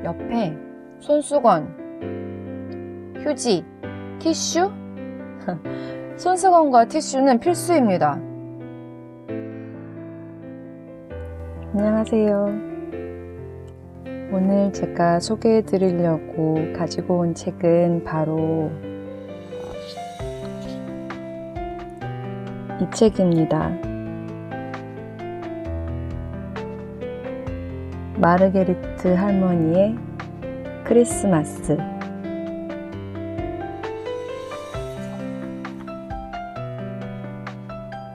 옆에 손수건, 휴지, 티슈? 손수건과 티슈는 필수입니다. 안녕하세요. 오늘 제가 소개해 드리려고 가지고 온 책은 바로 이 책입니다. 마르게리트 할머니의 크리스마스.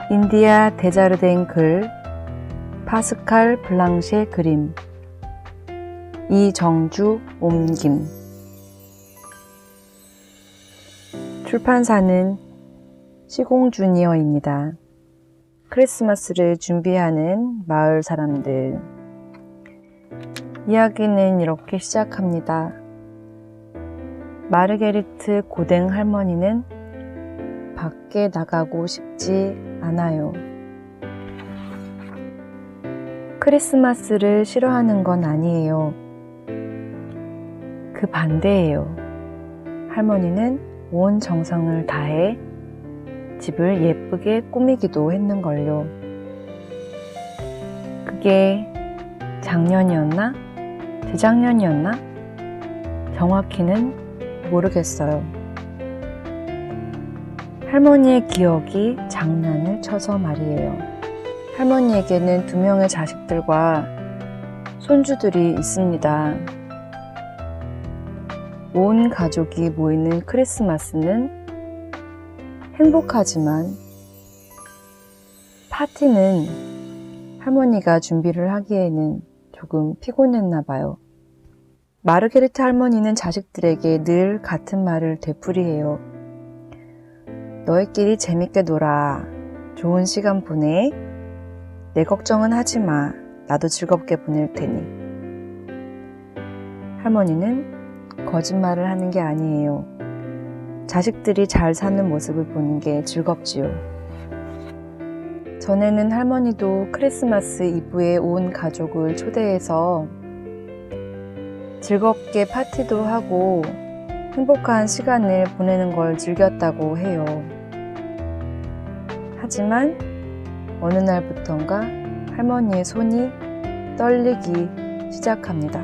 인디아 데자르댕 글, 파스칼 블랑셰 그림, 이정주 옮김. 출판사는 시공주니어입니다. 크리스마스를 준비하는 마을 사람들. 이야기는 이렇게 시작합니다. 마르게리트 고댕 할머니는 밖에 나가고 싶지 않아요. 크리스마스를 싫어하는 건 아니에요. 그 반대예요. 할머니는 온 정성을 다해 집을 예쁘게 꾸미기도 했는걸요. 그게 작년이었나? 재작년이었나? 정확히는 모르겠어요. 할머니의 기억이 장난을 쳐서 말이에요. 할머니에게는 2명의 자식들과 손주들이 있습니다. 온 가족이 모이는 크리스마스는 행복하지만 파티는 할머니가 준비를 하기에는 조금 피곤했나 봐요. 마르게리트 할머니는 자식들에게 늘 같은 말을 되풀이해요. 너희끼리 재밌게 놀아. 좋은 시간 보내. 내 걱정은 하지 마. 나도 즐겁게 보낼 테니. 할머니는 거짓말을 하는 게 아니에요. 자식들이 잘 사는 모습을 보는 게 즐겁지요. 전에는 할머니도 크리스마스 이브에 온 가족을 초대해서 즐겁게 파티도 하고 행복한 시간을 보내는 걸 즐겼다고 해요. 하지만 어느 날부턴가 할머니의 손이 떨리기 시작합니다.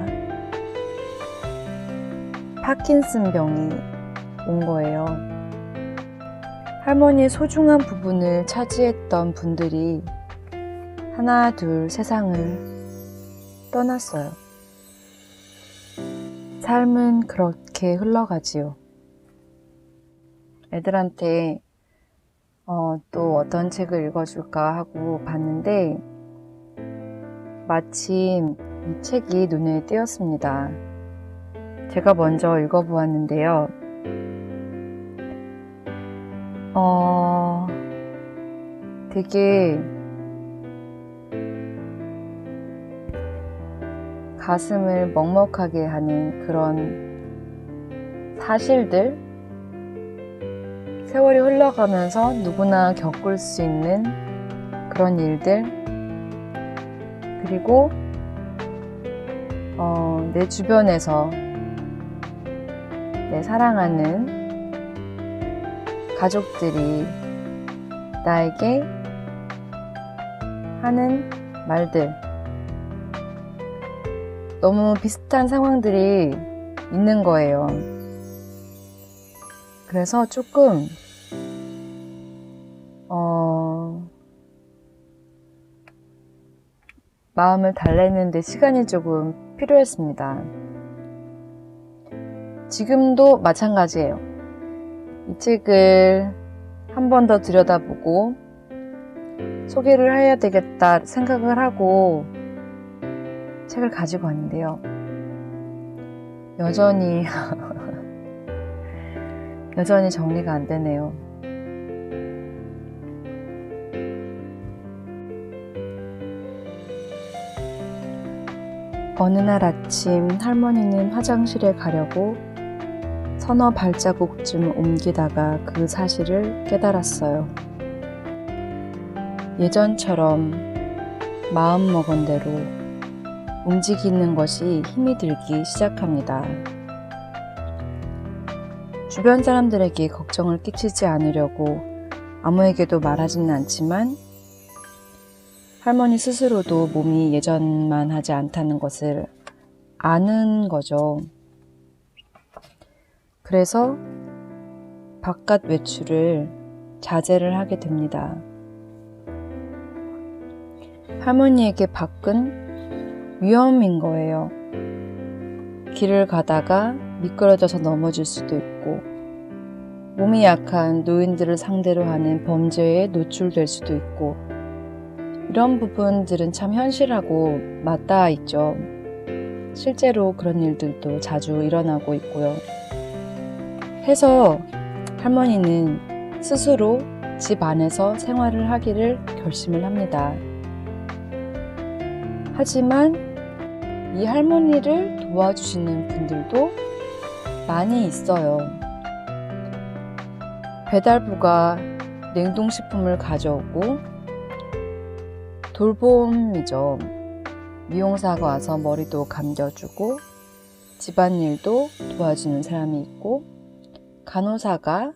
파킨슨 병이 온 거예요. 할머니의 소중한 부분을 차지했던 분들이 하나 둘 세상을 떠났어요. 삶은 그렇게 흘러가지요. 애들한테 또 어떤 책을 읽어줄까 하고 봤는데 마침 이 책이 눈에 띄었습니다. 제가 먼저 읽어보았는데요. 되게 가슴을 먹먹하게 하는 그런 사실들, 세월이 흘러가면서 누구나 겪을 수 있는 그런 일들, 그리고 내 주변에서 내 사랑하는 가족들이 나에게 하는 말들, 너무 비슷한 상황들이 있는 거예요. 그래서 조금 마음을 달래는 데 시간이 조금 필요했습니다. 지금도 마찬가지예요. 이 책을 한 번 더 들여다보고 소개를 해야 되겠다 생각을 하고 책을 가지고 왔는데요. 여전히 정리가 안 되네요. 어느 날 아침 할머니는 화장실에 가려고 서너 발자국쯤 옮기다가 그 사실을 깨달았어요. 예전처럼 마음먹은 대로 움직이는 것이 힘이 들기 시작합니다. 주변 사람들에게 걱정을 끼치지 않으려고 아무에게도 말하지는 않지만 할머니 스스로도 몸이 예전만 하지 않다는 것을 아는 거죠. 그래서 바깥 외출을 자제를 하게 됩니다. 할머니에게 밖은 위험인 거예요. 길을 가다가 미끄러져서 넘어질 수도 있고, 몸이 약한 노인들을 상대로 하는 범죄에 노출될 수도 있고, 이런 부분들은 참 현실하고 맞닿아 있죠. 실제로 그런 일들도 자주 일어나고 있고요. 해서 할머니는 스스로 집 안에서 생활을 하기를 결심을 합니다. 하지만 이 할머니를 도와주시는 분들도 많이 있어요. 배달부가 냉동식품을 가져오고, 돌봄이죠. 미용사가 와서 머리도 감겨주고, 집안일도 도와주는 사람이 있고, 간호사가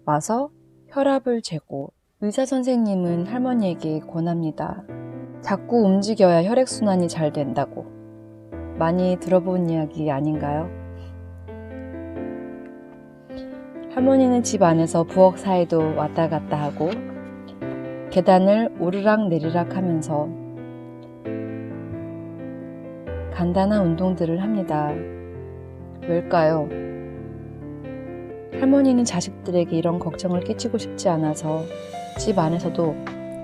와서 혈압을 재고, 의사 선생님은 할머니에게 권합니다. 자꾸 움직여야 혈액순환이 잘 된다고. 많이 들어본 이야기 아닌가요? 할머니는 집 안에서 부엌 사이도 왔다 갔다 하고 계단을 오르락 내리락 하면서 간단한 운동들을 합니다. 왜일까요? 할머니는 자식들에게 이런 걱정을 끼치고 싶지 않아서 집 안에서도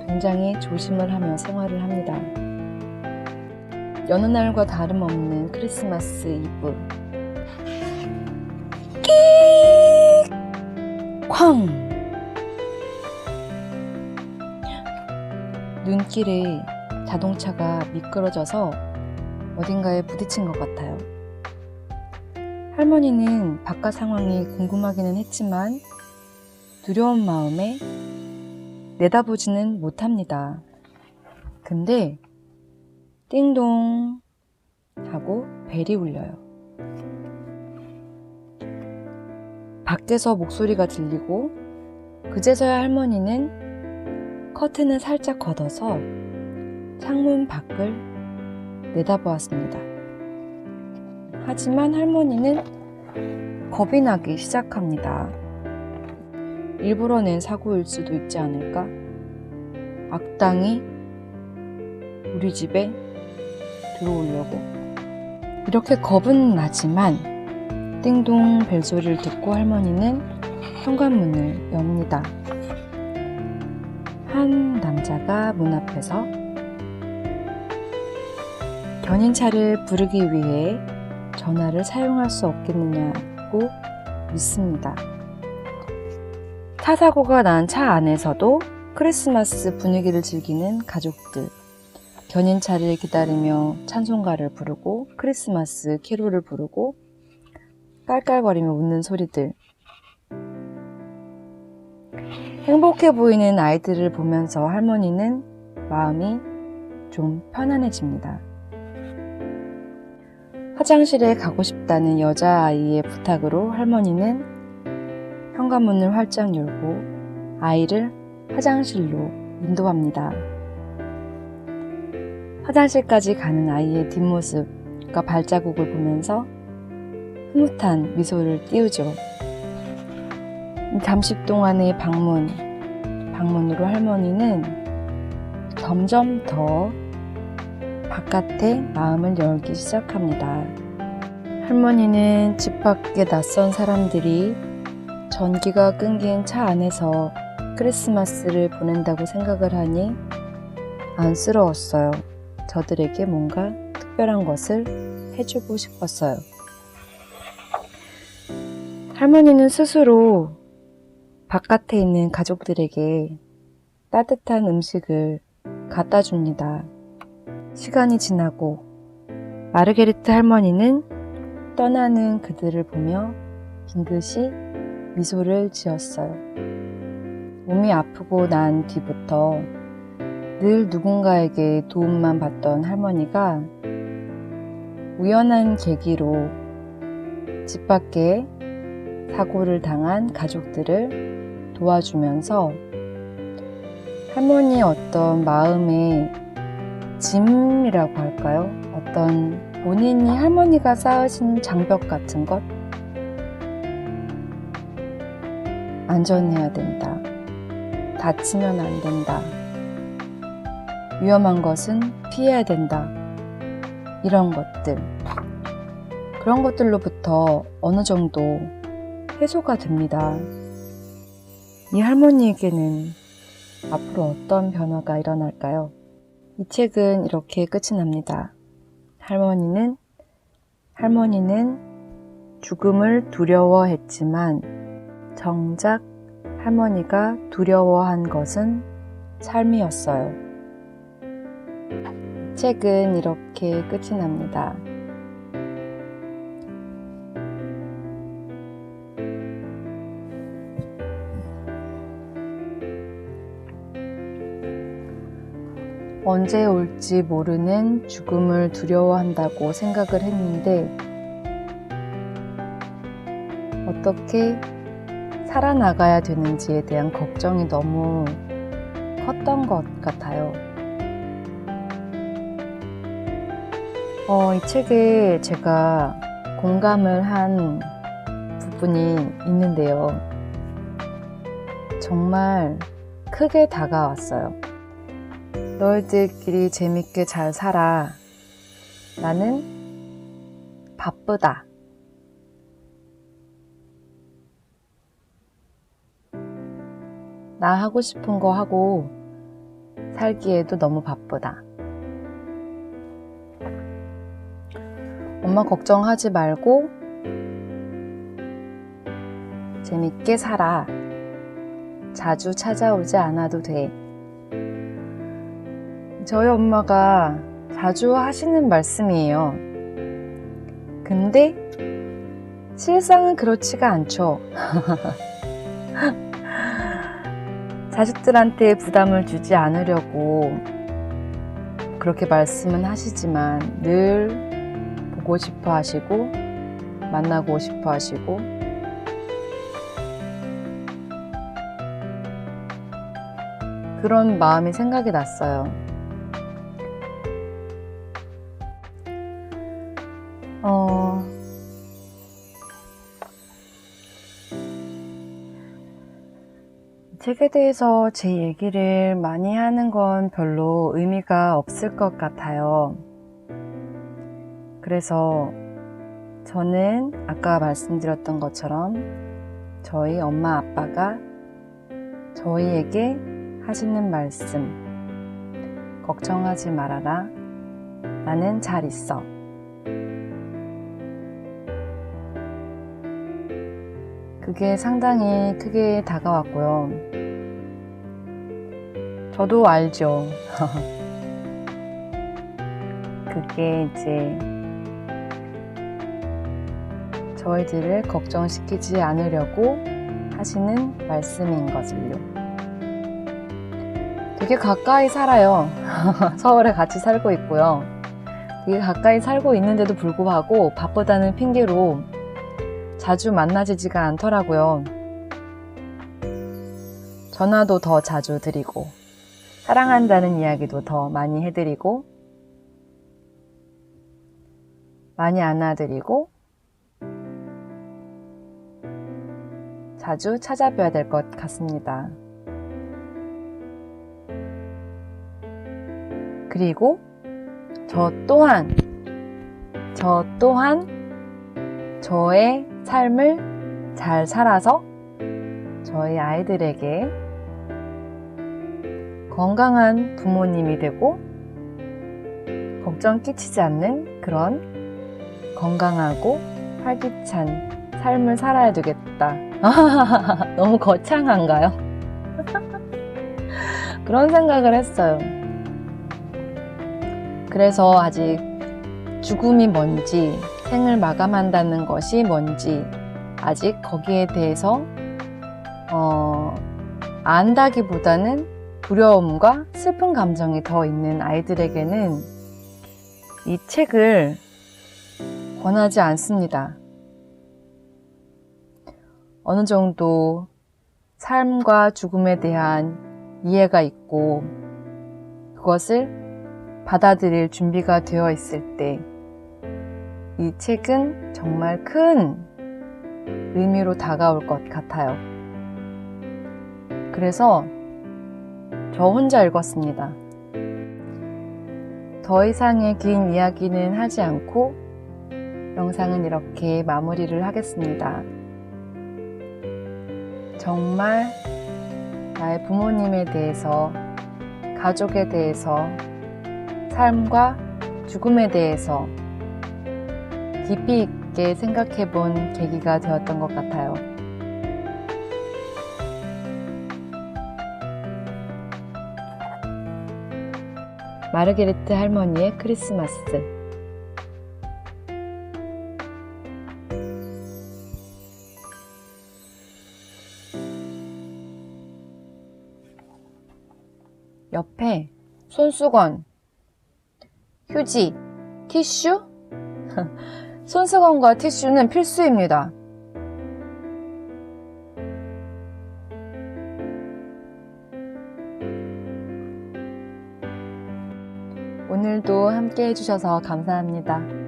굉장히 조심을 하며 생활을 합니다. 여느 날과 다름없는 크리스마스 이브. 쾅! 눈길에 자동차가 미끄러져서 어딘가에 부딪힌 것 같아요. 할머니는 바깥 상황이 궁금하기는 했지만 두려운 마음에 내다보지는 못합니다. 근데 띵동 하고 벨이 울려요. 밖에서 목소리가 들리고 그제서야 할머니는 커튼을 살짝 걷어서 창문 밖을 내다보았습니다. 하지만 할머니는 겁이 나기 시작합니다. 일부러 낸 사고일 수도 있지 않을까? 악당이 우리 집에 들어오려고. 이렇게 겁은 나지만 띵동 벨소리를 듣고 할머니는 현관문을 엽니다. 한 남자가 문 앞에서 견인차를 부르기 위해 전화를 사용할 수 없겠느냐고 묻습니다. 차 사고가 난 차 안에서도 크리스마스 분위기를 즐기는 가족들, 견인차를 기다리며 찬송가를 부르고 크리스마스 캐롤을 부르고 깔깔거리며 웃는 소리들. 행복해 보이는 아이들을 보면서 할머니는 마음이 좀 편안해집니다. 화장실에 가고 싶다는 여자아이의 부탁으로 할머니는 현관문을 활짝 열고 아이를 화장실로 인도합니다. 화장실까지 가는 아이의 뒷모습과 발자국을 보면서 흐뭇한 미소를 띄우죠. 잠시 동안의 방문으로 할머니는 점점 더 바깥에 마음을 열기 시작합니다. 할머니는 집 밖에 낯선 사람들이 전기가 끊긴 차 안에서 크리스마스를 보낸다고 생각을 하니 안쓰러웠어요. 저들에게 뭔가 특별한 것을 해주고 싶었어요. 할머니는 스스로 바깥에 있는 가족들에게 따뜻한 음식을 갖다 줍니다. 시간이 지나고 마르게리트 할머니는 떠나는 그들을 보며 빙긋이 미소를 지었어요. 몸이 아프고 난 뒤부터 늘 누군가에게 도움만 받던 할머니가 우연한 계기로 집 밖에 사고를 당한 가족들을 도와주면서 할머니의 어떤 마음의 짐이라고 할까요? 어떤 본인이 할머니가 쌓으신 장벽 같은 것? 안전해야 된다. 다치면 안 된다. 위험한 것은 피해야 된다. 이런 것들. 그런 것들로부터 어느 정도 해소가 됩니다. 이 할머니에게는 앞으로 어떤 변화가 일어날까요? 이 책은 이렇게 끝이 납니다. 할머니는 죽음을 두려워했지만 정작 할머니가 두려워한 것은 삶이었어요. 이 책은 이렇게 끝이 납니다. 언제 올지 모르는 죽음을 두려워한다고 생각을 했는데 어떻게 살아나가야 되는지에 대한 걱정이 너무 컸던 것 같아요. 이 책에 제가 공감을 한 부분이 있는데요. 정말 크게 다가왔어요. 너희들끼리 재밌게 잘 살아. 나는 바쁘다. 나 하고 싶은 거 하고 살기에도 너무 바쁘다. 엄마 걱정하지 말고 재밌게 살아. 자주 찾아오지 않아도 돼. 저희 엄마가 자주 하시는 말씀이에요. 근데 실상은 그렇지가 않죠. 자식들한테 부담을 주지 않으려고 그렇게 말씀은 하시지만 늘 보고 싶어 하시고 만나고 싶어 하시고 그런 마음이 생각이 났어요. 책에 대해서 제 얘기를 많이 하는 건 별로 의미가 없을 것 같아요. 그래서 저는 아까 말씀드렸던 것처럼 저희 엄마 아빠가 저희에게 하시는 말씀, 걱정하지 말아라. 나는 잘 있어. 그게 상당히 크게 다가왔고요. 저도 알죠. 그게 이제 저희들을 걱정시키지 않으려고 하시는 말씀인 것을요. 되게 가까이 살아요. 서울에 같이 살고 있고요. 되게 가까이 살고 있는데도 불구하고 바쁘다는 핑계로 자주 만나지지가 않더라고요. 전화도 더 자주 드리고 사랑한다는 이야기도 더 많이 해드리고 많이 안아드리고 자주 찾아뵈야 될 것 같습니다. 그리고 저 또한 저의 삶을 잘 살아서 저희 아이들에게 건강한 부모님이 되고 걱정 끼치지 않는 그런 건강하고 활기찬 삶을 살아야 되겠다. 너무 거창한가요? 그런 생각을 했어요. 그래서 아직 죽음이 뭔지, 생을 마감한다는 것이 뭔지 아직 거기에 대해서 안다기보다는 두려움과 슬픈 감정이 더 있는 아이들에게는 이 책을 권하지 않습니다. 어느 정도 삶과 죽음에 대한 이해가 있고 그것을 받아들일 준비가 되어 있을 때 이 책은 정말 큰 의미로 다가올 것 같아요. 그래서 저 혼자 읽었습니다. 더 이상의 긴 이야기는 하지 않고 영상은 이렇게 마무리를 하겠습니다. 정말 나의 부모님에 대해서, 가족에 대해서, 삶과 죽음에 대해서 깊이 있게 생각해 본 계기가 되었던 것 같아요. 마르게리트 할머니의 크리스마스. 옆에 손수건, 휴지, 티슈? 손수건과 티슈는 필수입니다. 오늘도 함께 해주셔서 감사합니다.